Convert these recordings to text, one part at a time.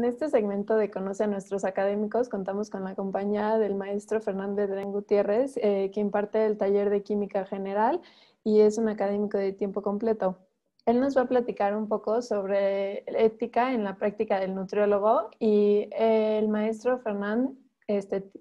En este segmento de Conoce a nuestros académicos contamos con la compañía del maestro Fernán Bedrén Gutiérrez, que imparte el taller de Química General y es un académico de tiempo completo. Él nos va a platicar un poco sobre ética en la práctica del nutriólogo y el maestro Fernán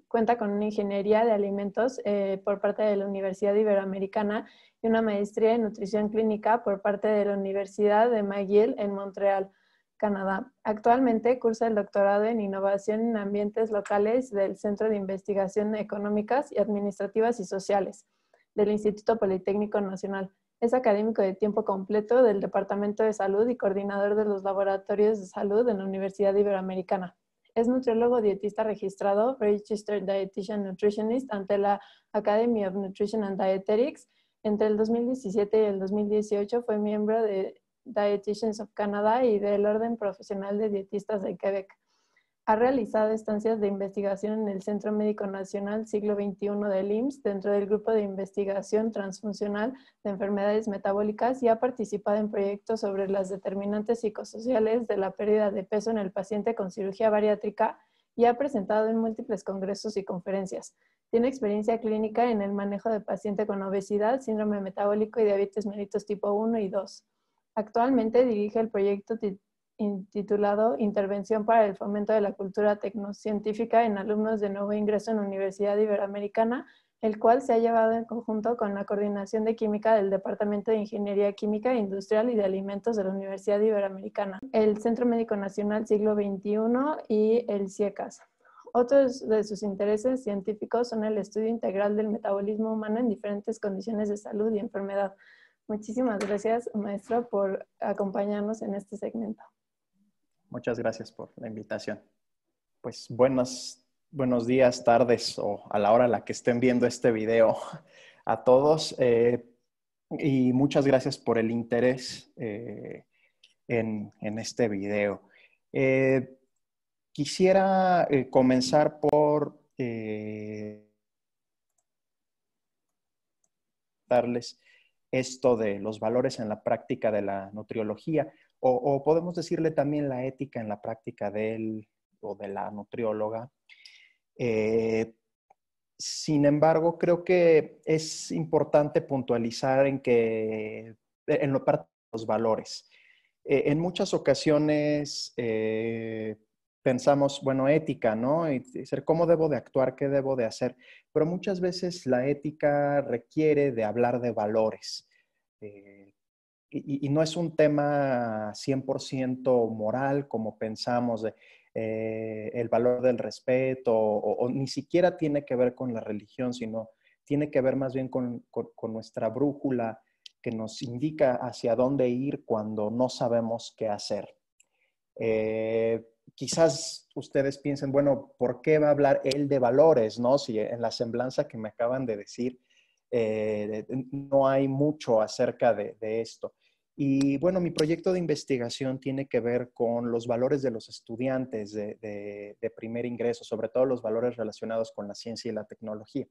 cuenta con una ingeniería de alimentos por parte de la Universidad Iberoamericana y una maestría en nutrición clínica por parte de la Universidad de McGill en Montreal, Canadá. Actualmente cursa el doctorado en Innovación en Ambientes Locales del Centro de Investigación Económicas y Administrativas y Sociales del Instituto Politécnico Nacional. Es académico de tiempo completo del Departamento de Salud y coordinador de los laboratorios de salud en la Universidad Iberoamericana. Es nutriólogo dietista registrado, Registered Dietitian Nutritionist, ante la Academy of Nutrition and Dietetics. Entre el 2017 y el 2018 fue miembro de Dietitians of Canada y del Orden Profesional de Dietistas de Quebec. Ha realizado estancias de investigación en el Centro Médico Nacional Siglo XXI del IMSS dentro del Grupo de Investigación Transfuncional de Enfermedades Metabólicas y ha participado en proyectos sobre las determinantes psicosociales de la pérdida de peso en el paciente con cirugía bariátrica y ha presentado en múltiples congresos y conferencias. Tiene experiencia clínica en el manejo de paciente con obesidad, síndrome metabólico y diabetes mellitus tipo 1 y 2. Actualmente dirige el proyecto titulado Intervención para el fomento de la cultura tecnocientífica en alumnos de nuevo ingreso en la Universidad Iberoamericana, el cual se ha llevado en conjunto con la Coordinación de Química del Departamento de Ingeniería Química Industrial y de Alimentos de la Universidad Iberoamericana, el Centro Médico Nacional Siglo XXI y el CIECAS. Otros de sus intereses científicos son el estudio integral del metabolismo humano en diferentes condiciones de salud y enfermedad. Muchísimas gracias, maestro, por acompañarnos en este segmento. Muchas gracias por la invitación. Pues buenos días, tardes o a la hora a la que estén viendo este video a todos. Y muchas gracias por el interés en este video. Quisiera comenzar por darles esto de los valores en la práctica de la nutriología, o podemos decirle también la ética en la práctica de la nutrióloga. Sin embargo, creo que es importante puntualizar en lo parte de los valores. En muchas ocasiones pensamos, bueno, ética, ¿no? Y decir, ¿cómo debo de actuar? ¿Qué debo de hacer? Pero muchas veces la ética requiere de hablar de valores. Y no es un tema 100% moral como pensamos, el valor del respeto, o ni siquiera tiene que ver con la religión, sino tiene que ver más bien con nuestra brújula que nos indica hacia dónde ir cuando no sabemos qué hacer. Quizás ustedes piensen, bueno, ¿por qué va a hablar él de valores, no? Si en la semblanza que me acaban de decir no hay mucho acerca de esto. Y bueno, mi proyecto de investigación tiene que ver con los valores de los estudiantes de primer ingreso, sobre todo los valores relacionados con la ciencia y la tecnología.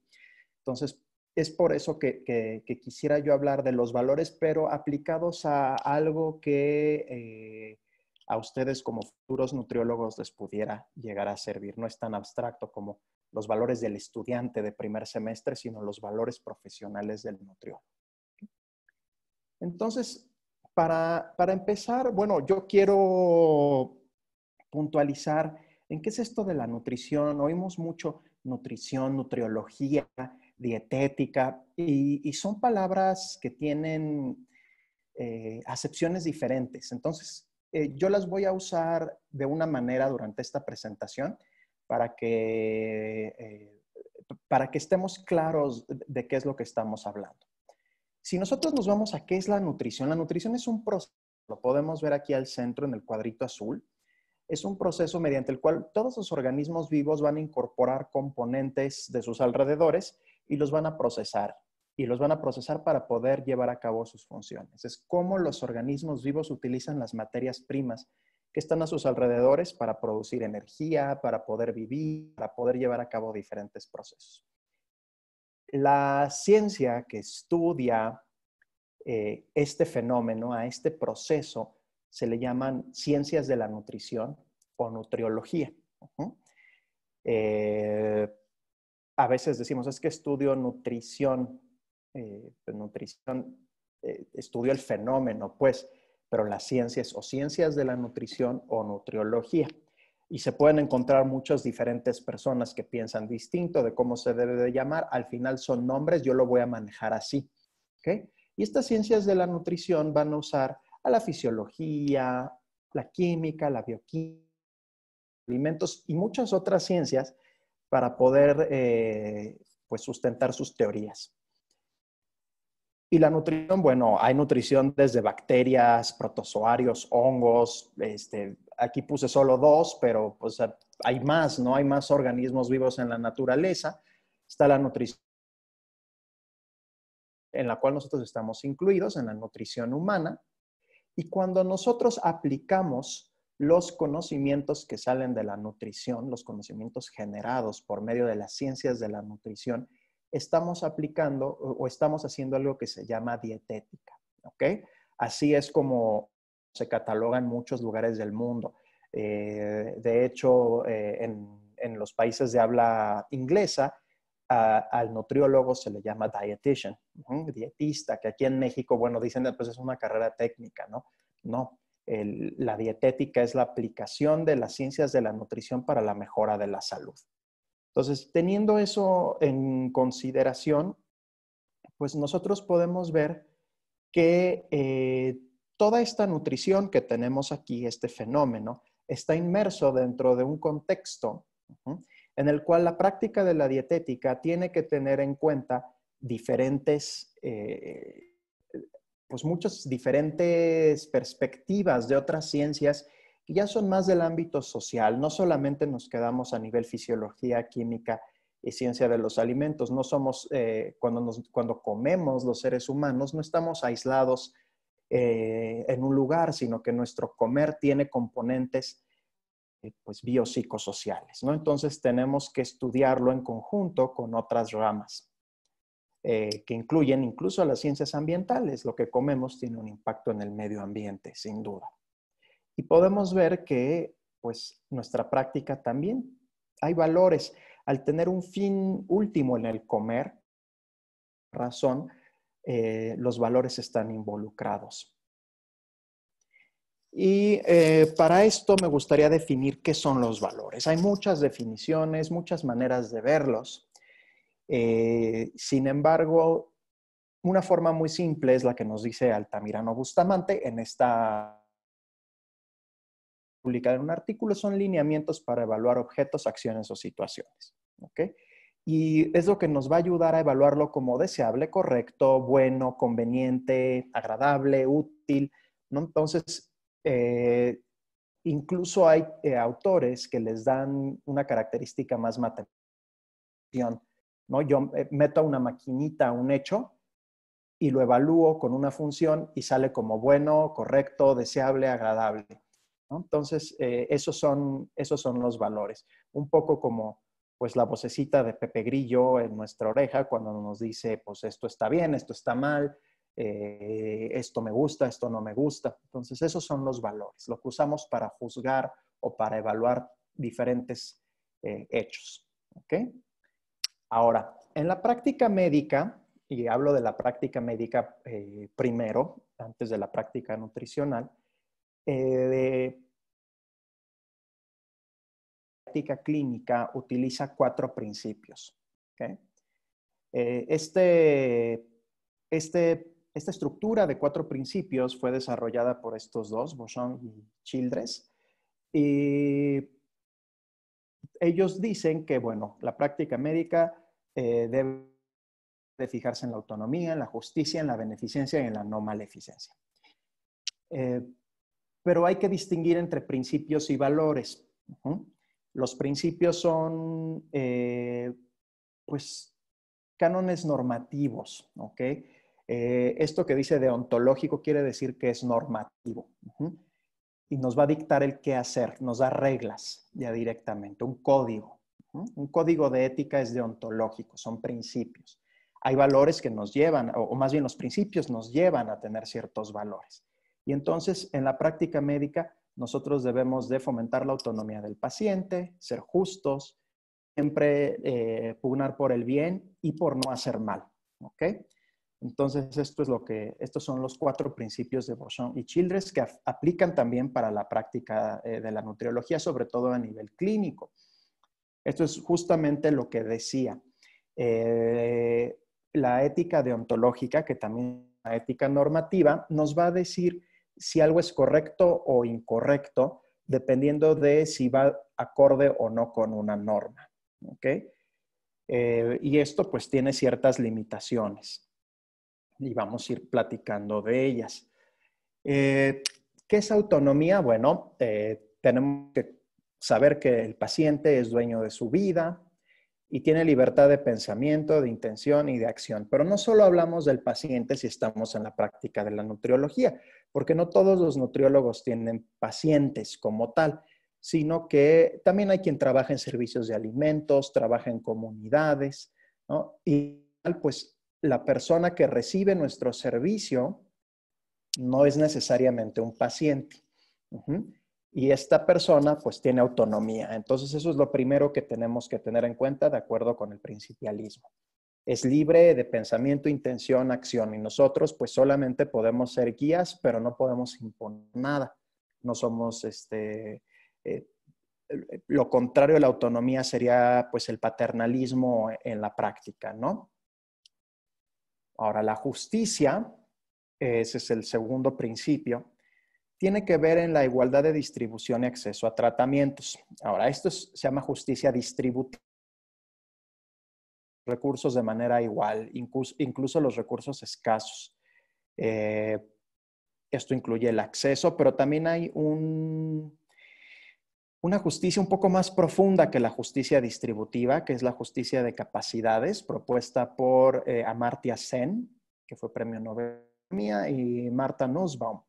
Entonces, es por eso que quisiera yo hablar de los valores, pero aplicados a algo que a ustedes como futuros nutriólogos les pudiera llegar a servir. No es tan abstracto como los valores del estudiante de primer semestre, sino los valores profesionales del nutriólogo. Entonces, para empezar, bueno, yo quiero puntualizar en qué es esto de la nutrición. Oímos mucho nutrición, nutriología, dietética, y son palabras que tienen acepciones diferentes. Entonces, yo las voy a usar de una manera durante esta presentación para que estemos claros de qué es lo que estamos hablando. Si nosotros nos vamos a qué es la nutrición es un proceso, lo podemos ver aquí al centro en el cuadrito azul. Es un proceso mediante el cual todos los organismos vivos van a incorporar componentes de sus alrededores y los van a procesar. Y los van a procesar para poder llevar a cabo sus funciones. Es cómo los organismos vivos utilizan las materias primas que están a sus alrededores para producir energía, para poder vivir, para poder llevar a cabo diferentes procesos. La ciencia que estudia este fenómeno, a este proceso, se le llaman ciencias de la nutrición o nutriología. A veces decimos, es que estudio nutrición, estudio el fenómeno, pues, pero las ciencias o ciencias de la nutrición o nutriología. Y se pueden encontrar muchas diferentes personas que piensan distinto de cómo se debe de llamar. Al final son nombres, yo lo voy a manejar así. ¿Okay? Y estas ciencias de la nutrición van a usar a la fisiología, la química, la bioquímica, alimentos y muchas otras ciencias para poder pues sustentar sus teorías. Y la nutrición, bueno, hay nutrición desde bacterias, protozoarios, hongos. Aquí puse solo 2, pero pues, hay más, ¿no? Hay más organismos vivos en la naturaleza. Está la nutrición en la cual nosotros estamos incluidos, en la nutrición humana. Y cuando nosotros aplicamos los conocimientos que salen de la nutrición, los conocimientos generados por medio de las ciencias de la nutrición, estamos aplicando o estamos haciendo algo que se llama dietética, ¿ok? Así es como se cataloga en muchos lugares del mundo. De hecho, en los países de habla inglesa, al nutriólogo se le llama dietitian, dietista, que aquí en México, bueno, dicen, pues es una carrera técnica, ¿no? No, la dietética es la aplicación de las ciencias de la nutrición para la mejora de la salud. Entonces, teniendo eso en consideración, pues nosotros podemos ver que toda esta nutrición que tenemos aquí, este fenómeno, está inmerso dentro de un contexto en el cual la práctica de la dietética tiene que tener en cuenta diferentes, pues muchas diferentes perspectivas de otras ciencias que ya son más del ámbito social. No solamente nos quedamos a nivel fisiología, química y ciencia de los alimentos. No somos, cuando comemos los seres humanos, no estamos aislados en un lugar, sino que nuestro comer tiene componentes pues biopsicosociales, ¿no? Entonces tenemos que estudiarlo en conjunto con otras ramas que incluyen incluso las ciencias ambientales. Lo que comemos tiene un impacto en el medio ambiente, sin duda. Y podemos ver que pues nuestra práctica también hay valores. Al tener un fin último en el comer, razón, los valores están involucrados. Y para esto me gustaría definir qué son los valores. Hay muchas definiciones, muchas maneras de verlos. Sin embargo, una forma muy simple es la que nos dice Altamirano Bustamante en esta publicada en un artículo, son lineamientos para evaluar objetos, acciones o situaciones. ¿Okay? Y es lo que nos va a ayudar a evaluarlo como deseable, correcto, bueno, conveniente, agradable, útil, ¿no? Entonces, incluso hay autores que les dan una característica más matemática, ¿no? Yo meto a una maquinita un hecho y lo evalúo con una función y sale como bueno, correcto, deseable, agradable, ¿no? Entonces, esos son los valores. Un poco como pues la vocecita de Pepe Grillo en nuestra oreja cuando nos dice, pues esto está bien, esto está mal, esto me gusta, esto no me gusta. Entonces, esos son los valores, lo que usamos para juzgar o para evaluar diferentes hechos. ¿Ok? Ahora, en la práctica médica, y hablo de la práctica médica primero, antes de la práctica nutricional, la práctica clínica utiliza 4 principios. ¿Okay? Esta estructura de 4 principios fue desarrollada por estos dos, Beauchamp y Childress, y ellos dicen que, bueno, la práctica médica debe de fijarse en la autonomía, en la justicia, en la beneficencia y en la no maleficencia. Pero hay que distinguir entre principios y valores. Los principios son, pues, cánones normativos, ¿ok? Esto que dice deontológico quiere decir que es normativo. Y nos va a dictar el qué hacer, nos da reglas ya directamente, un código. Un código de ética es deontológico, son principios. Hay valores que nos llevan, o más bien los principios nos llevan a tener ciertos valores. Y entonces en la práctica médica Nosotros debemos de fomentar la autonomía del paciente, ser justos, siempre pugnar por el bien y por no hacer mal, ¿ok? Entonces, estos son los 4 principios de Beauchamp y Childress que aplican también para la práctica de la nutriología, sobre todo a nivel clínico. Esto es justamente lo que decía. La ética deontológica, que también es la ética normativa, nos va a decir si algo es correcto o incorrecto, dependiendo de si va acorde o no con una norma. ¿Ok? Y esto pues tiene ciertas limitaciones y vamos a ir platicando de ellas. ¿Qué es autonomía? Bueno, tenemos que saber que el paciente es dueño de su vida y tiene libertad de pensamiento, de intención y de acción. Pero no solo hablamos del paciente si estamos en la práctica de la nutriología, porque no todos los nutriólogos tienen pacientes como tal, sino que también hay quien trabaja en servicios de alimentos, trabaja en comunidades, ¿no? Y pues la persona que recibe nuestro servicio no es necesariamente un paciente. Y esta persona pues tiene autonomía. Entonces eso es lo primero que tenemos que tener en cuenta de acuerdo con el principialismo. Es libre de pensamiento, intención, acción y nosotros pues solamente podemos ser guías, pero no podemos imponer nada. No somos lo contrario de la autonomía sería pues el paternalismo en la práctica, ¿no? Ahora, la justicia, ese es el segundo principio, tiene que ver en la igualdad de distribución y acceso a tratamientos. Ahora, se llama justicia distributiva. Recursos de manera igual, incluso los recursos escasos. Esto incluye el acceso, pero también hay una justicia un poco más profunda que la justicia distributiva, que es la justicia de capacidades, propuesta por Amartya Sen, que fue premio Nobel de Economía, y Martha Nussbaum.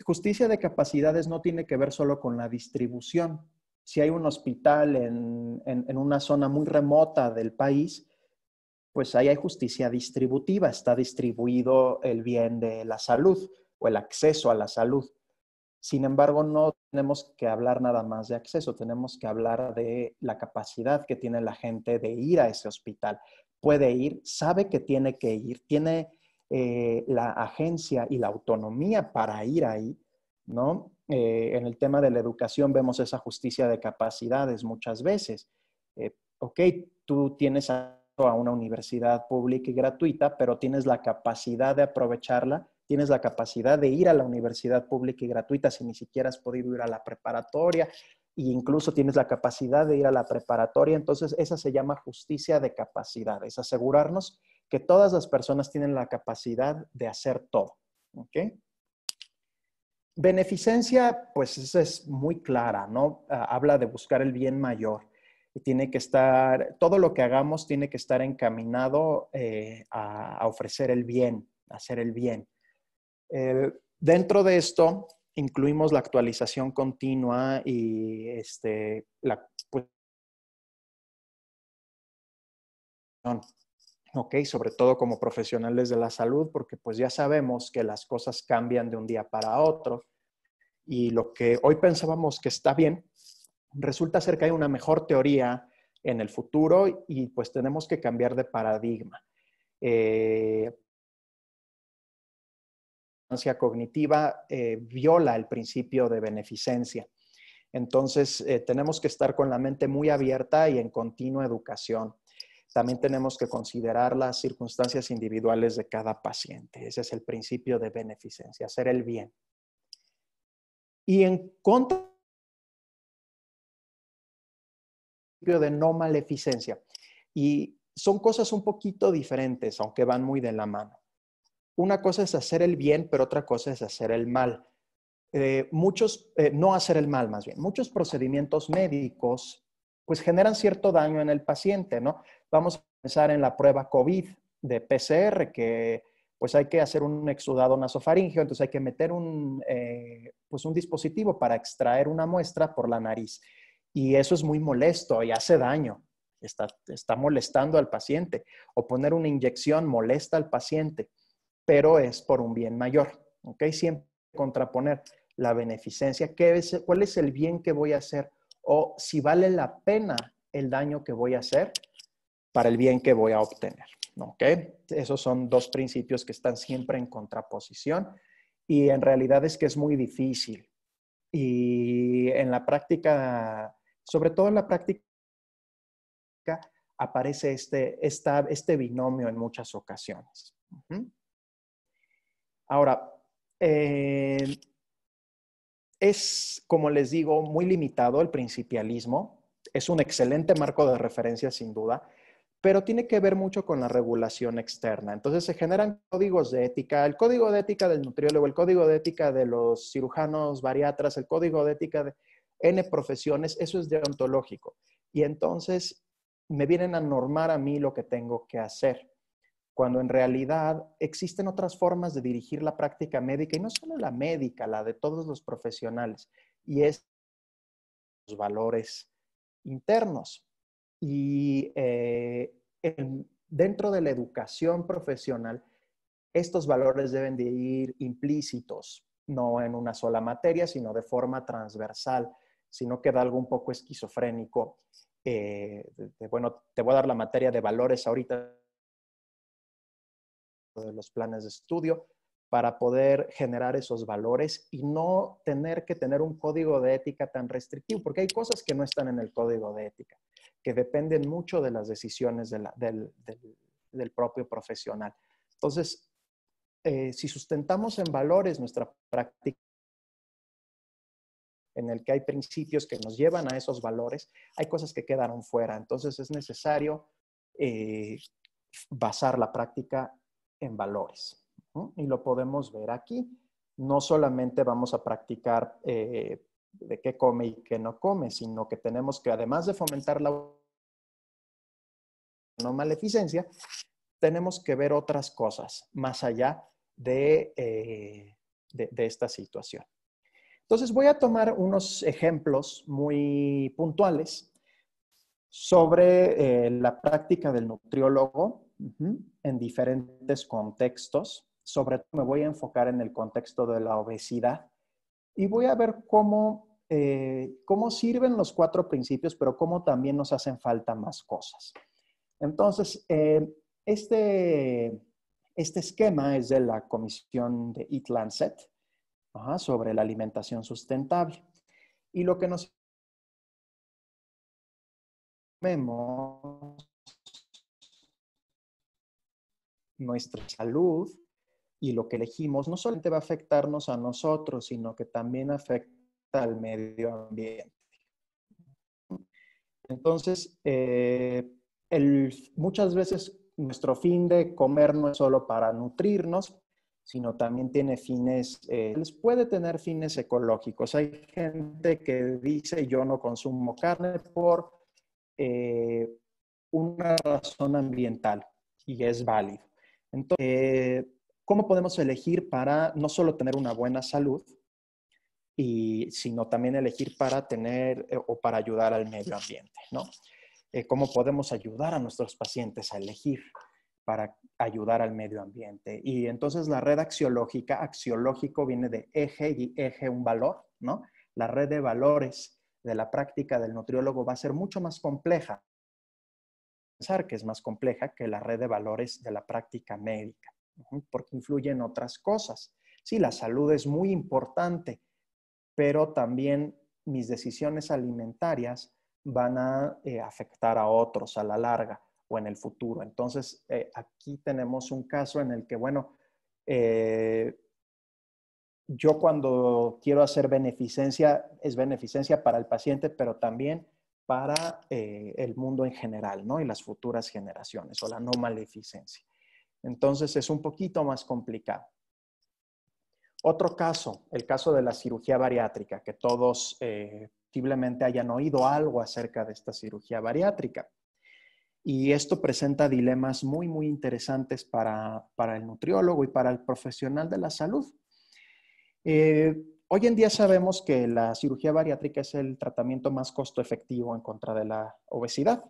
Justicia de capacidades no tiene que ver solo con la distribución. Si hay un hospital en una zona muy remota del país, pues ahí hay justicia distributiva, está distribuido el bien de la salud o el acceso a la salud. Sin embargo, no tenemos que hablar nada más de acceso, tenemos que hablar de la capacidad que tiene la gente de ir a ese hospital. Puede ir, sabe que tiene que ir, tiene la agencia y la autonomía para ir ahí, ¿no? En el tema de la educación vemos esa justicia de capacidades muchas veces. Ok, tú tienes acceso a una universidad pública y gratuita, pero tienes la capacidad de aprovecharla, tienes la capacidad de ir a la universidad pública y gratuita si ni siquiera has podido ir a la preparatoria, e incluso tienes la capacidad de ir a la preparatoria. Entonces, esa se llama justicia de capacidades, asegurarnos que todas las personas tienen la capacidad de hacer todo. ¿Ok? Beneficencia, pues esa es muy clara, ¿no? Habla de buscar el bien mayor. Y tiene que estar, todo lo que hagamos tiene que estar encaminado a ofrecer el bien, a hacer el bien. Dentro de esto, incluimos la actualización continua y pues, ok, sobre todo como profesionales de la salud, porque pues ya sabemos que las cosas cambian de un día para otro y lo que hoy pensábamos que está bien, resulta ser que hay una mejor teoría en el futuro y pues tenemos que cambiar de paradigma. La disonancia cognitiva viola el principio de beneficencia. Entonces, tenemos que estar con la mente muy abierta y en continua educación. También tenemos que considerar las circunstancias individuales de cada paciente. Ese es el principio de beneficencia, hacer el bien. Y en contra de no maleficencia. Y son cosas un poquito diferentes, aunque van muy de la mano. Una cosa es hacer el bien, pero otra cosa es hacer el mal. No hacer el mal más bien. Muchos procedimientos médicos pues generan cierto daño en el paciente, ¿no? Vamos a pensar en la prueba COVID de PCR, que pues hay que hacer un exudado nasofaríngeo, entonces hay que meter pues un dispositivo para extraer una muestra por la nariz. Y eso es muy molesto y hace daño. Está molestando al paciente. O poner una inyección molesta al paciente, pero es por un bien mayor. ¿Ok? Siempre contraponer la beneficencia, cuál es el bien que voy a hacer o si vale la pena el daño que voy a hacer para el bien que voy a obtener. ¿Ok? Esos son dos principios que están siempre en contraposición y en realidad es que es muy difícil. Y en la práctica, sobre todo en la práctica, aparece este binomio en muchas ocasiones. Ahora, es, como les digo, muy limitado el principialismo. Es un excelente marco de referencia, sin duda, pero tiene que ver mucho con la regulación externa. Entonces se generan códigos de ética, el código de ética del nutriólogo, el código de ética de los cirujanos bariatras, el código de ética de N profesiones, eso es deontológico. Y entonces me vienen a normar a mí lo que tengo que hacer, cuando en realidad existen otras formas de dirigir la práctica médica, y no solo la médica, la de todos los profesionales, y es los valores internos. Y dentro de la educación profesional, estos valores deben de ir implícitos, no en una sola materia, sino de forma transversal, si no queda algo un poco esquizofrénico. Bueno, te voy a dar la materia de valores ahorita de los planes de estudio para poder generar esos valores y no tener que tener un código de ética tan restrictivo, porque hay cosas que no están en el código de ética, que dependen mucho de las decisiones del propio profesional. Entonces, si sustentamos en valores nuestra práctica, en el que hay principios que nos llevan a esos valores, hay cosas que quedaron fuera. Entonces, es necesario basar la práctica en valores. Y lo podemos ver aquí. No solamente vamos a practicar de qué come y qué no come, sino que tenemos que, además de fomentar la no maleficencia, tenemos que ver otras cosas más allá de esta situación. Entonces voy a tomar unos ejemplos muy puntuales sobre la práctica del nutriólogo en diferentes contextos. Sobre todo me voy a enfocar en el contexto de la obesidad y voy a ver cómo sirven los 4 principios, pero cómo también nos hacen falta más cosas. Entonces, este esquema es de la comisión de Eat Lancet sobre la alimentación sustentable. Y lo que nos vemos nuestra salud y lo que elegimos no solamente va a afectarnos a nosotros, sino que también afecta al medio ambiente. Entonces, muchas veces nuestro fin de comer no es solo para nutrirnos, sino también tiene fines, puede tener fines ecológicos. Hay gente que dice yo no consumo carne por una razón ambiental y es válido. Entonces, ¿cómo podemos elegir para no solo tener una buena salud, sino también elegir para tener o para ayudar al medio ambiente, ¿no? ¿Cómo podemos ayudar a nuestros pacientes a elegir para ayudar al medio ambiente? Y entonces la red axiológica, axiológico viene de eje y eje un valor, ¿no? La red de valores de la práctica del nutriólogo va a ser mucho más compleja, pensar que es más compleja que la red de valores de la práctica médica, porque influyen otras cosas. Sí, la salud es muy importante, pero también mis decisiones alimentarias van a afectar a otros a la larga o en el futuro. Entonces, aquí tenemos un caso en el que, bueno, yo cuando quiero hacer beneficencia, es beneficencia para el paciente, pero también para el mundo en general, ¿no? Y las futuras generaciones, o la no maleficencia. Entonces, es un poquito más complicado. Otro caso, el caso de la cirugía bariátrica, que todos posiblemente hayan oído algo acerca de esta cirugía bariátrica. Y esto presenta dilemas muy, muy interesantes para el nutriólogo y para el profesional de la salud. Hoy en día sabemos que la cirugía bariátrica es el tratamiento más costo efectivo en contra de la obesidad.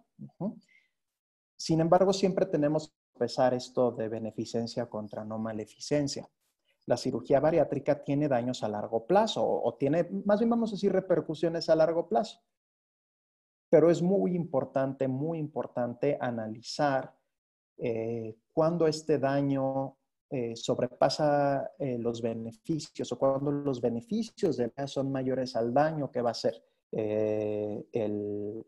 Sin embargo, siempre tenemos que pesar esto de beneficencia contra no maleficencia. la cirugía bariátrica tiene daños a largo plazo o tiene, más bien vamos a decir, repercusiones a largo plazo. Pero es muy importante analizar cuando este daño sobrepasa los beneficios o cuando los beneficios de la son mayores al daño que va a ser el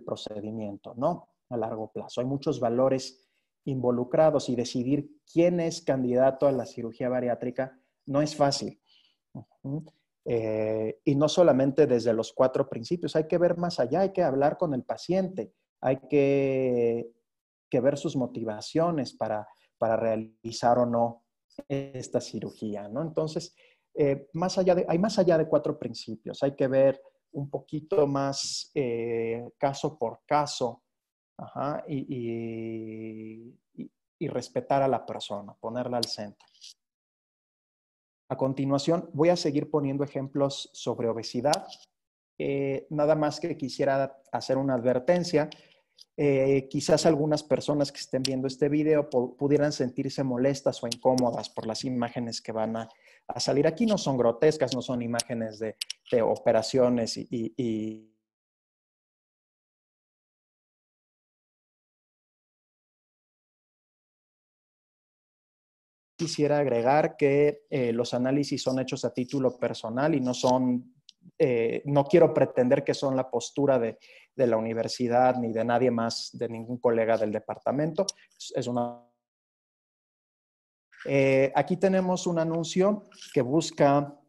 procedimiento, ¿no? A largo plazo. Hay muchos valores involucrados y decidir quién es candidato a la cirugía bariátrica no es fácil. Y no solamente desde los 4 principios, hay que ver más allá, hay que hablar con el paciente, hay que ver sus motivaciones para realizar o no esta cirugía, ¿no? Entonces, hay más allá de 4 principios, hay que ver un poquito más caso por caso, ajá, y respetar a la persona, ponerla al centro. A continuación, voy a seguir poniendo ejemplos sobre obesidad. Nada más que quisiera hacer una advertencia. Quizás algunas personas que estén viendo este video pudieran sentirse molestas o incómodas por las imágenes que van a salir aquí. No son grotescas, no son imágenes de operaciones y quisiera agregar que los análisis son hechos a título personal y no son, no quiero pretender que son la postura de la universidad ni de nadie más, de ningún colega del departamento. Es una... aquí tenemos un anuncio que busca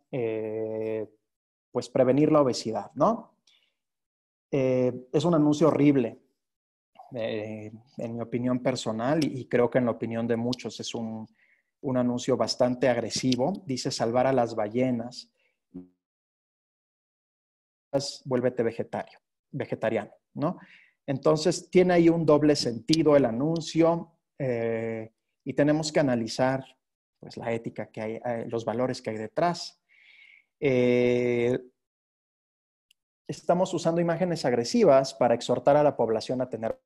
pues prevenir la obesidad, ¿no? Es un anuncio horrible, en mi opinión personal y creo que en la opinión de muchos. Es un anuncio bastante agresivo. Dice salvar a las ballenas. Vuélvete vegetariano, ¿no? Entonces tiene ahí un doble sentido el anuncio y tenemos que analizar pues, la ética que hay, los valores que hay detrás. Estamos usando imágenes agresivas para exhortar a la población a tener...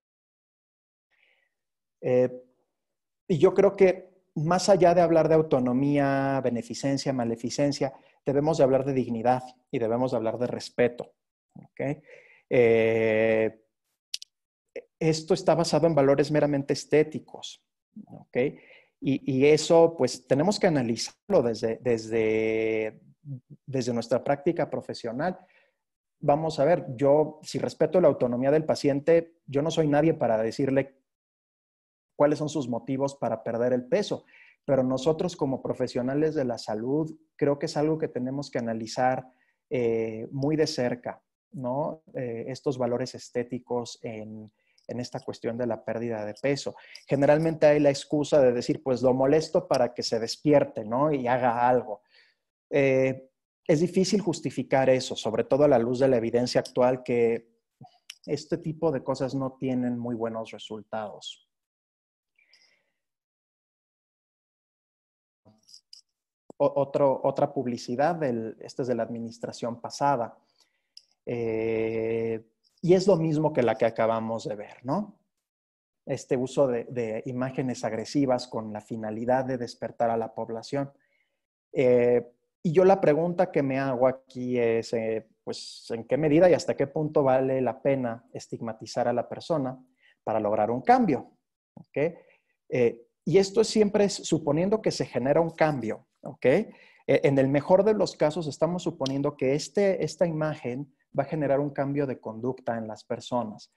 y yo creo que más allá de hablar de autonomía, beneficencia, maleficencia, debemos de hablar de dignidad y debemos de hablar de respeto. ¿Okay? Esto está basado en valores meramente estéticos. ¿Okay? Y eso, pues, tenemos que analizarlo desde nuestra práctica profesional. Vamos a ver, yo, si respeto la autonomía del paciente, yo no soy nadie para decirle cuáles son sus motivos para perder el peso. Pero nosotros como profesionales de la salud, creo que es algo que tenemos que analizar muy de cerca, ¿no? Estos valores estéticos en esta cuestión de la pérdida de peso. Generalmente hay la excusa de decir, pues lo molesto para que se despierte, ¿no? Y haga algo. Es difícil justificar eso, sobre todo a la luz de la evidencia actual, que este tipo de cosas no tienen muy buenos resultados. Otra publicidad, esta es de la administración pasada. Y es lo mismo que la que acabamos de ver, ¿no? Este uso de imágenes agresivas con la finalidad de despertar a la población. Y yo la pregunta que me hago aquí es, pues, ¿en qué medida y hasta qué punto vale la pena estigmatizar a la persona para lograr un cambio? ¿Okay? Y esto siempre es suponiendo que se genera un cambio, ¿ok? En el mejor de los casos estamos suponiendo que esta imagen va a generar un cambio de conducta en las personas.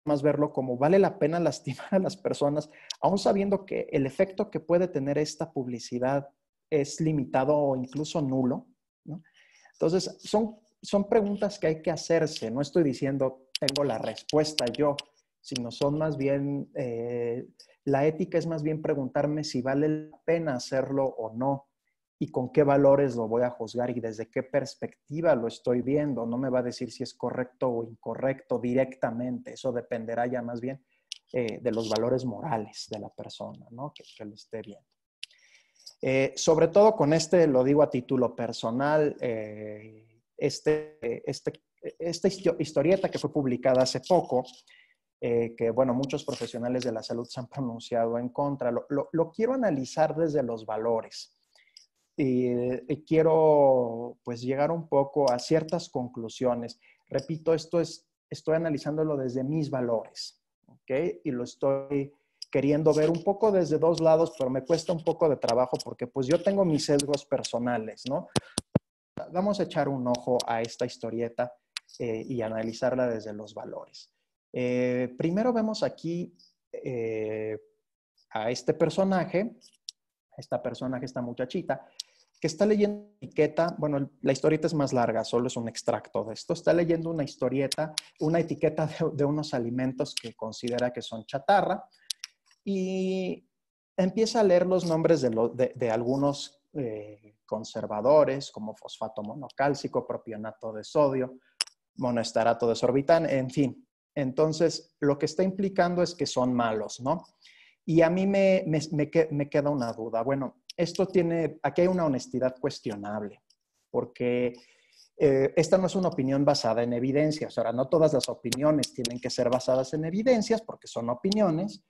Más verlo como vale la pena lastimar a las personas, aún sabiendo que el efecto que puede tener esta publicidad es limitado o incluso nulo, ¿no? Entonces, son preguntas que hay que hacerse. No estoy diciendo tengo la respuesta yo, sino son más bien, la ética es más bien preguntarme si vale la pena hacerlo o no y con qué valores lo voy a juzgar y desde qué perspectiva lo estoy viendo. No me va a decir si es correcto o incorrecto directamente. Eso dependerá ya más bien de los valores morales de la persona, ¿no? que lo esté viendo. Sobre todo con lo digo a título personal, esta historieta que fue publicada hace poco, que, bueno, muchos profesionales de la salud se han pronunciado en contra. Lo quiero analizar desde los valores. Y quiero, pues, llegar un poco a ciertas conclusiones. Repito, estoy analizándolo desde mis valores, ¿ok? Y lo estoy queriendo ver un poco desde dos lados, pero me cuesta un poco de trabajo porque, pues, yo tengo mis sesgos personales, ¿no? Vamos a echar un ojo a esta historieta y analizarla desde los valores. Primero vemos aquí a este personaje, esta muchachita, que está leyendo una etiqueta. Bueno, la historieta es más larga, solo es un extracto de esto. Está leyendo una historieta, una etiqueta de unos alimentos que considera que son chatarra y empieza a leer los nombres de algunos conservadores, como fosfato monocálcico, propionato de sodio, monoestarato de sorbitán, en fin. Entonces, lo que está implicando es que son malos, ¿no? Y a mí me queda una duda. Bueno, aquí hay una honestidad cuestionable, porque esta no es una opinión basada en evidencias. Ahora, no todas las opiniones tienen que ser basadas en evidencias, porque son opiniones,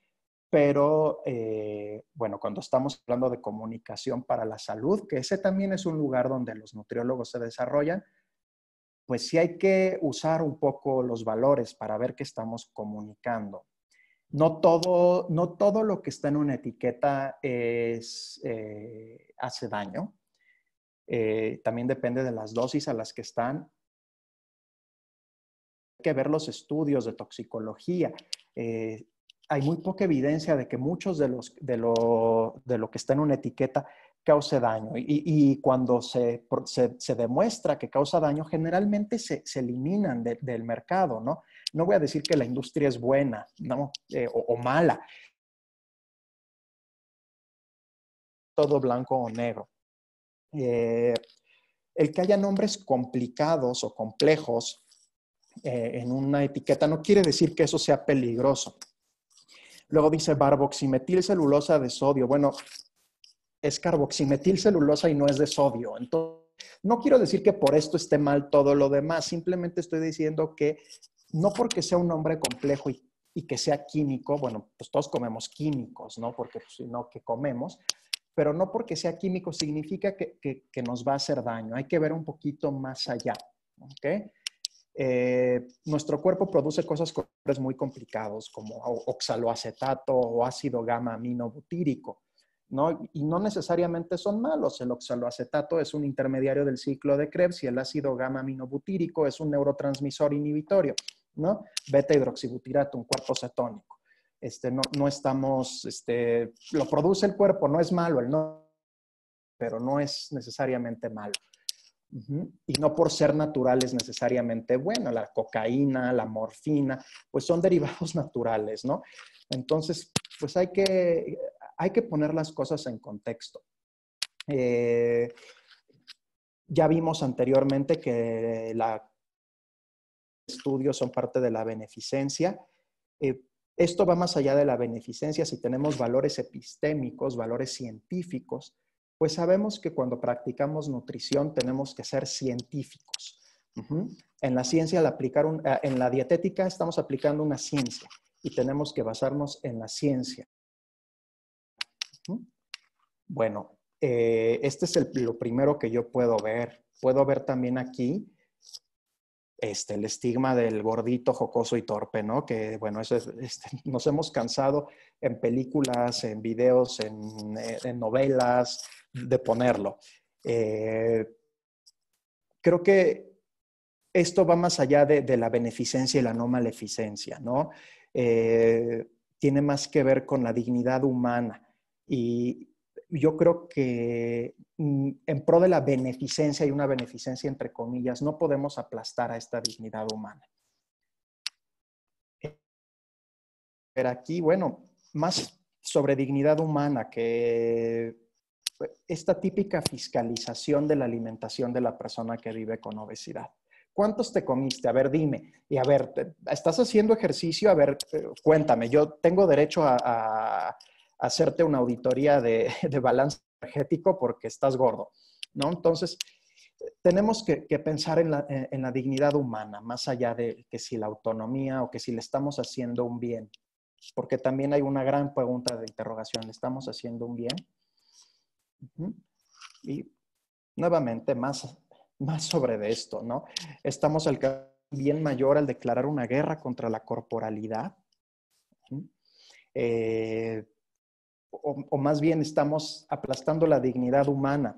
pero bueno, cuando estamos hablando de comunicación para la salud, que ese también es un lugar donde los nutriólogos se desarrollan, pues sí hay que usar un poco los valores para ver qué estamos comunicando. No todo lo que está en una etiqueta hace daño. También depende de las dosis a las que están. Hay que ver los estudios de toxicología. Hay muy poca evidencia de que muchos de lo que está en una etiqueta cause daño. Y cuando se demuestra que causa daño, generalmente se eliminan del mercado, ¿no? No voy a decir que la industria es buena, ¿no? O mala. Todo blanco o negro. El que haya nombres complicados o complejos en una etiqueta no quiere decir que eso sea peligroso. Luego dice barboximetilcelulosa de sodio. Bueno, es carboximetilcelulosa y no es de sodio. Entonces, no quiero decir que por esto esté mal todo lo demás. Simplemente estoy diciendo que no porque sea un nombre complejo y que sea químico, bueno, pues todos comemos químicos, ¿no? Porque pues, si no, ¿qué comemos? Pero no porque sea químico significa que nos va a hacer daño. Hay que ver un poquito más allá, ¿ok? Nuestro cuerpo produce cosas muy complicados como oxaloacetato o ácido gamma aminobutírico, ¿no? Y no necesariamente son malos. El oxaloacetato es un intermediario del ciclo de Krebs y el ácido gamma aminobutírico es un neurotransmisor inhibitorio, ¿no? Beta hidroxibutirato, un cuerpo cetónico. No estamos, lo produce el cuerpo, no es malo, pero no es necesariamente malo. Y no por ser naturales necesariamente bueno. La cocaína, la morfina, pues son derivados naturales, ¿no? Entonces, pues hay que poner las cosas en contexto. Ya vimos anteriormente que los estudios son parte de la beneficencia. Esto va más allá de la beneficencia. Si tenemos valores epistémicos, valores científicos, pues sabemos que cuando practicamos nutrición tenemos que ser científicos. En la ciencia, en la dietética estamos aplicando una ciencia y tenemos que basarnos en la ciencia. Bueno, este es lo primero que yo puedo ver. Puedo ver también aquí el estigma del gordito, jocoso y torpe, ¿no? Que, bueno, nos hemos cansado en películas, en videos, en novelas, de ponerlo. Creo que esto va más allá de la beneficencia y la no maleficencia, ¿no? Tiene más que ver con la dignidad humana. Y yo creo que en pro de la beneficencia y una beneficencia entre comillas, no podemos aplastar a esta dignidad humana. Pero aquí, bueno, más sobre dignidad humana, que esta típica fiscalización de la alimentación de la persona que vive con obesidad. ¿Cuántos te comiste? A ver, dime. Y a ver, ¿estás haciendo ejercicio? A ver, cuéntame. Yo tengo derecho a hacerte una auditoría de balance energético porque estás gordo, ¿no? Entonces, tenemos que pensar en la dignidad humana, más allá de que si la autonomía o que si le estamos haciendo un bien. Porque también hay una gran pregunta de interrogación. ¿Le estamos haciendo un bien? Y nuevamente, más sobre de esto, ¿no? Estamos al bien mayor al declarar una guerra contra la corporalidad. O más bien estamos aplastando la dignidad humana.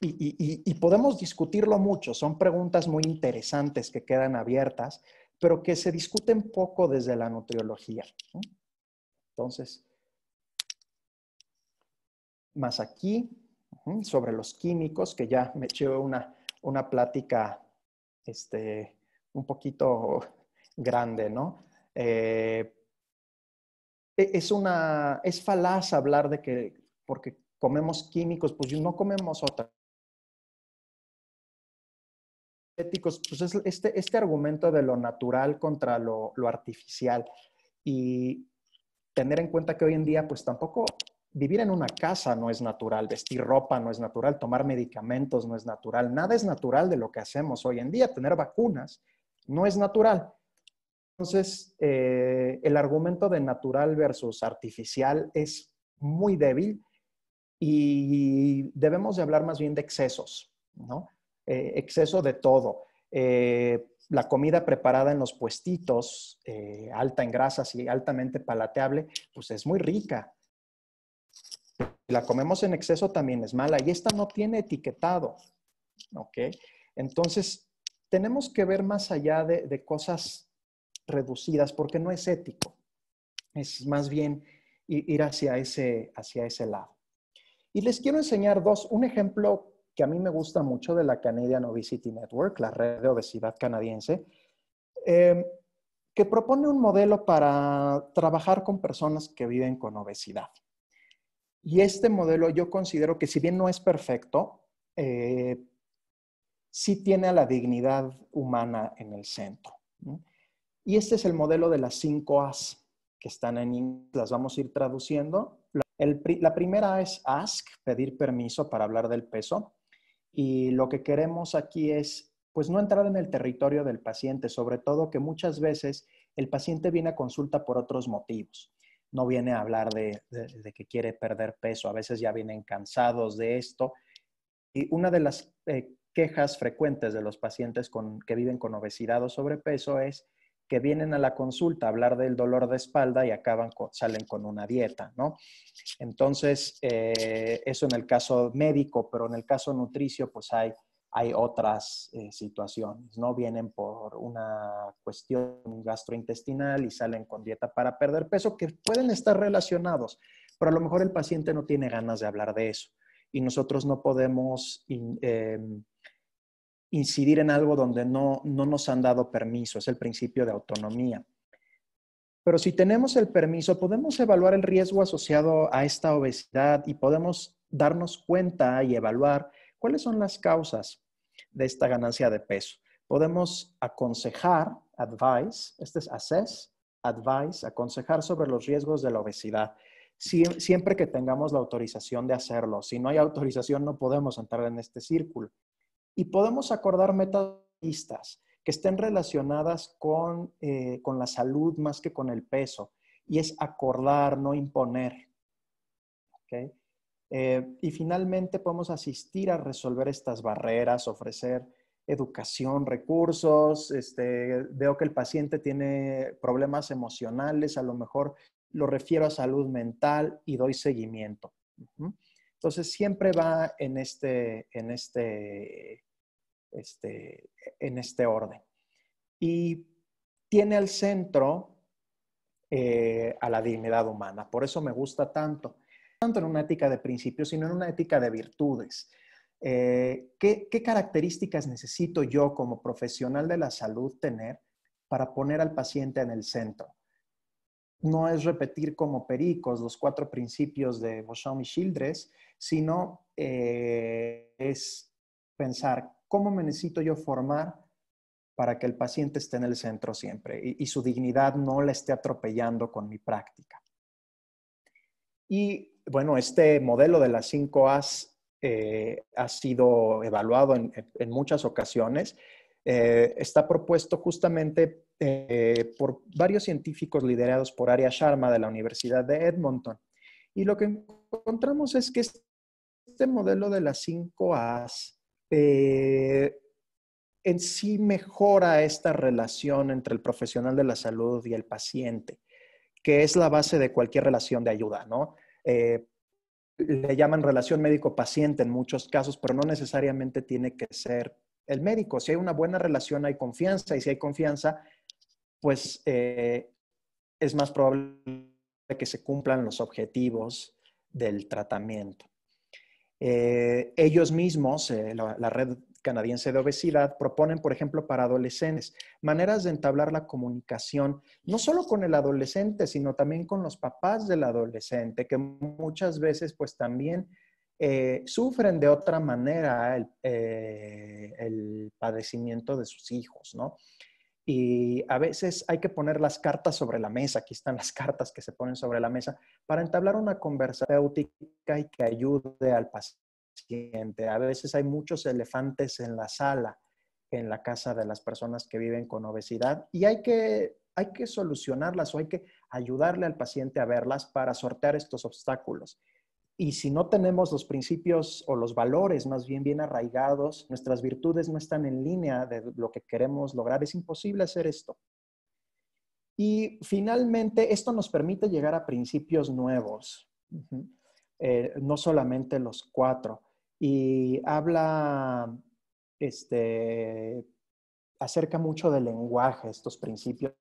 Y podemos discutirlo mucho. Son preguntas muy interesantes que quedan abiertas, pero que se discuten poco desde la nutriología. Entonces, más aquí, sobre los químicos, que ya me eché una plática un poquito grande, ¿no? Es falaz hablar de que porque comemos químicos, pues no comemos otra. Éticos, pues es este argumento de lo natural contra lo artificial, y tener en cuenta que hoy en día pues tampoco vivir en una casa no es natural, vestir ropa no es natural, tomar medicamentos no es natural, nada es natural de lo que hacemos hoy en día, tener vacunas no es natural. Entonces, el argumento de natural versus artificial es muy débil y debemos de hablar más bien de excesos, ¿no? Exceso de todo. La comida preparada en los puestitos, alta en grasas y altamente palateable, pues es muy rica. La comemos en exceso también es mala y esta no tiene etiquetado, ¿ok? Entonces, tenemos que ver más allá de cosas reducidas porque no es ético. Es más bien ir hacia ese lado. Y les quiero enseñar un ejemplo que a mí me gusta mucho de la Canadian Obesity Network, la red de obesidad canadiense, que propone un modelo para trabajar con personas que viven con obesidad. Y este modelo yo considero que si bien no es perfecto, sí tiene a la dignidad humana en el centro, ¿no? Y este es el modelo de las 5 A's que están en inglés, las vamos a ir traduciendo. La primera es ask, pedir permiso para hablar del peso. Y lo que queremos aquí es, pues, no entrar en el territorio del paciente, sobre todo que muchas veces el paciente viene a consulta por otros motivos. No viene a hablar de que quiere perder peso, a veces ya vienen cansados de esto. Y una de las quejas frecuentes de los pacientes que viven con obesidad o sobrepeso es que vienen a la consulta a hablar del dolor de espalda y salen con una dieta, ¿no? Entonces, eso en el caso médico, pero en el caso nutricio, pues hay otras situaciones, ¿no? Vienen por una cuestión gastrointestinal y salen con dieta para perder peso, que pueden estar relacionados, pero a lo mejor el paciente no tiene ganas de hablar de eso y nosotros no podemos incidir en algo donde no nos han dado permiso. Es el principio de autonomía. Pero si tenemos el permiso, podemos evaluar el riesgo asociado a esta obesidad y podemos darnos cuenta y evaluar cuáles son las causas de esta ganancia de peso. Podemos aconsejar, advise, este es assess, advise, aconsejar sobre los riesgos de la obesidad, siempre que tengamos la autorización de hacerlo. Si no hay autorización, no podemos entrar en este círculo. Y podemos acordar metas que estén relacionadas con la salud más que con el peso. Y es acordar, no imponer. ¿Okay? Y finalmente podemos asistir a resolver estas barreras, ofrecer educación, recursos. Veo que el paciente tiene problemas emocionales, a lo mejor lo refiero a salud mental y doy seguimiento. Entonces siempre va en este orden. Y tiene al centro a la dignidad humana. Por eso me gusta tanto en una ética de principios, sino en una ética de virtudes. ¿Qué características necesito yo como profesional de la salud tener para poner al paciente en el centro? No es repetir como pericos los 4 principios de Beauchamp y Childress, sino es pensar cómo me necesito yo formar para que el paciente esté en el centro siempre y su dignidad no la esté atropellando con mi práctica. Y bueno, este modelo de las 5 A's ha sido evaluado en muchas ocasiones. Está propuesto justamente por varios científicos liderados por Arya Sharma de la Universidad de Edmonton. Y lo que encontramos es que este modelo de las 5 A's en sí mejora esta relación entre el profesional de la salud y el paciente, que es la base de cualquier relación de ayuda, ¿no? Le llaman relación médico-paciente en muchos casos, pero no necesariamente tiene que ser el médico. Si hay una buena relación, hay confianza, y si hay confianza, pues es más probable que se cumplan los objetivos del tratamiento. Ellos mismos, la Red Canadiense de Obesidad, proponen, por ejemplo, para adolescentes, maneras de entablar la comunicación, no solo con el adolescente, sino también con los papás del adolescente, que muchas veces pues también sufren de otra manera el padecimiento de sus hijos, ¿no? Y a veces hay que poner las cartas sobre la mesa. Aquí están las cartas que se ponen sobre la mesa para entablar una conversación terapéutica y que ayude al paciente. A veces hay muchos elefantes en la sala, en la casa de las personas que viven con obesidad, y hay que solucionarlas, o hay que ayudarle al paciente a verlas para sortear estos obstáculos. Y si no tenemos los principios o los valores más bien arraigados, nuestras virtudes no están en línea de lo que queremos lograr, es imposible hacer esto. Y finalmente, esto nos permite llegar a principios nuevos, no solamente los 4. Y habla, acerca mucho del lenguaje, estos principios.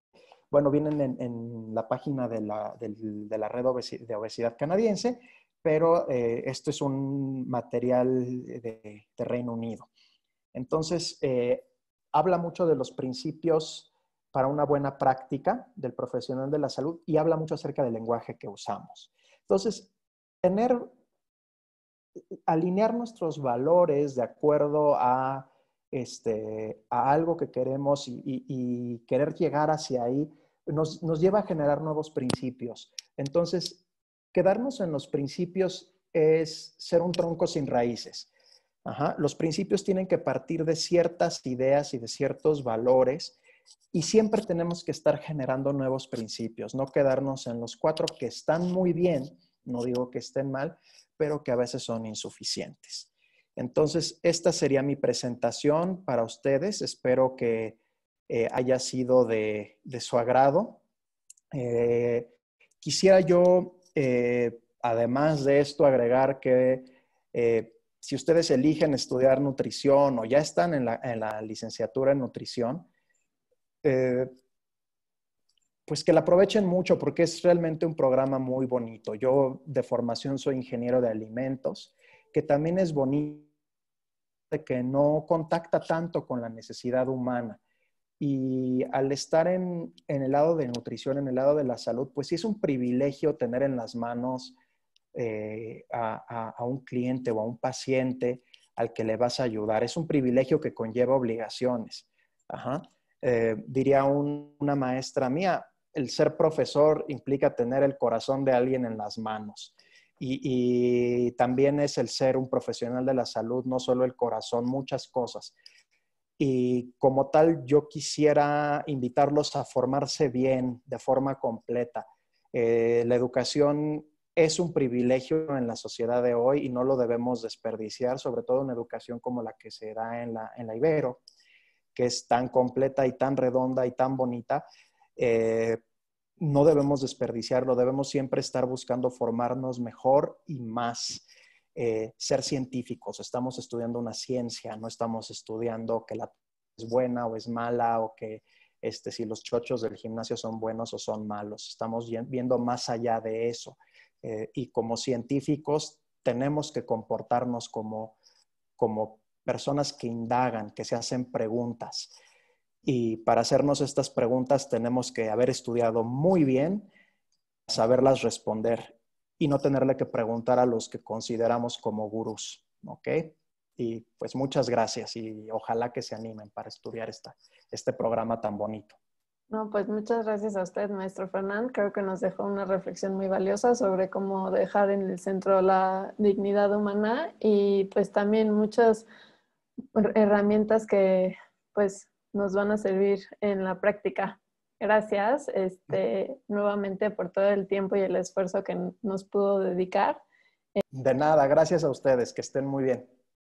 Bueno, vienen en la página de la Red de Obesidad Canadiense, pero esto es un material de Reino Unido. Entonces, habla mucho de los principios para una buena práctica del profesional de la salud, y habla mucho acerca del lenguaje que usamos. Entonces, alinear nuestros valores de acuerdo a algo que queremos y querer llegar hacia ahí, nos lleva a generar nuevos principios. Entonces, quedarnos en los principios es ser un tronco sin raíces. Los principios tienen que partir de ciertas ideas y de ciertos valores, y siempre tenemos que estar generando nuevos principios, no quedarnos en los 4 que están muy bien, no digo que estén mal, pero que a veces son insuficientes. Entonces, esta sería mi presentación para ustedes. Espero que haya sido de su agrado. Quisiera yo, además de esto, agregar que si ustedes eligen estudiar nutrición o ya están en la licenciatura en nutrición, pues que la aprovechen mucho, porque es realmente un programa muy bonito. Yo de formación soy ingeniero de alimentos, que también es bonito, que no contacta tanto con la necesidad humana. Y al estar en el lado de nutrición, en el lado de la salud, pues sí es un privilegio tener en las manos a un cliente o a un paciente al que le vas a ayudar. Es un privilegio que conlleva obligaciones. Diría una maestra mía, el ser profesor implica tener el corazón de alguien en las manos. Y también es el ser un profesional de la salud, no solo el corazón, muchas cosas. Y como tal, yo quisiera invitarlos a formarse bien, de forma completa. La educación es un privilegio en la sociedad de hoy y no lo debemos desperdiciar, sobre todo una educación como la que se da en la Ibero, que es tan completa y tan redonda y tan bonita. No debemos desperdiciarlo, debemos siempre estar buscando formarnos mejor y más. Ser científicos, estamos estudiando una ciencia, no estamos estudiando que la es buena o es mala, o que si los chochos del gimnasio son buenos o son malos. Estamos viendo más allá de eso. Y como científicos tenemos que comportarnos como personas que indagan, que se hacen preguntas. Y para hacernos estas preguntas tenemos que haber estudiado muy bien, saberlas responder y no tenerle que preguntar a los que consideramos como gurús, ¿ok? Y pues muchas gracias y ojalá que se animen para estudiar este programa tan bonito. No, pues muchas gracias a usted, maestro Fernán. Creo que nos dejó una reflexión muy valiosa sobre cómo dejar en el centro la dignidad humana y pues también muchas herramientas que pues nos van a servir en la práctica. Gracias, nuevamente por todo el tiempo y el esfuerzo que nos pudo dedicar. De nada, gracias a ustedes, que estén muy bien.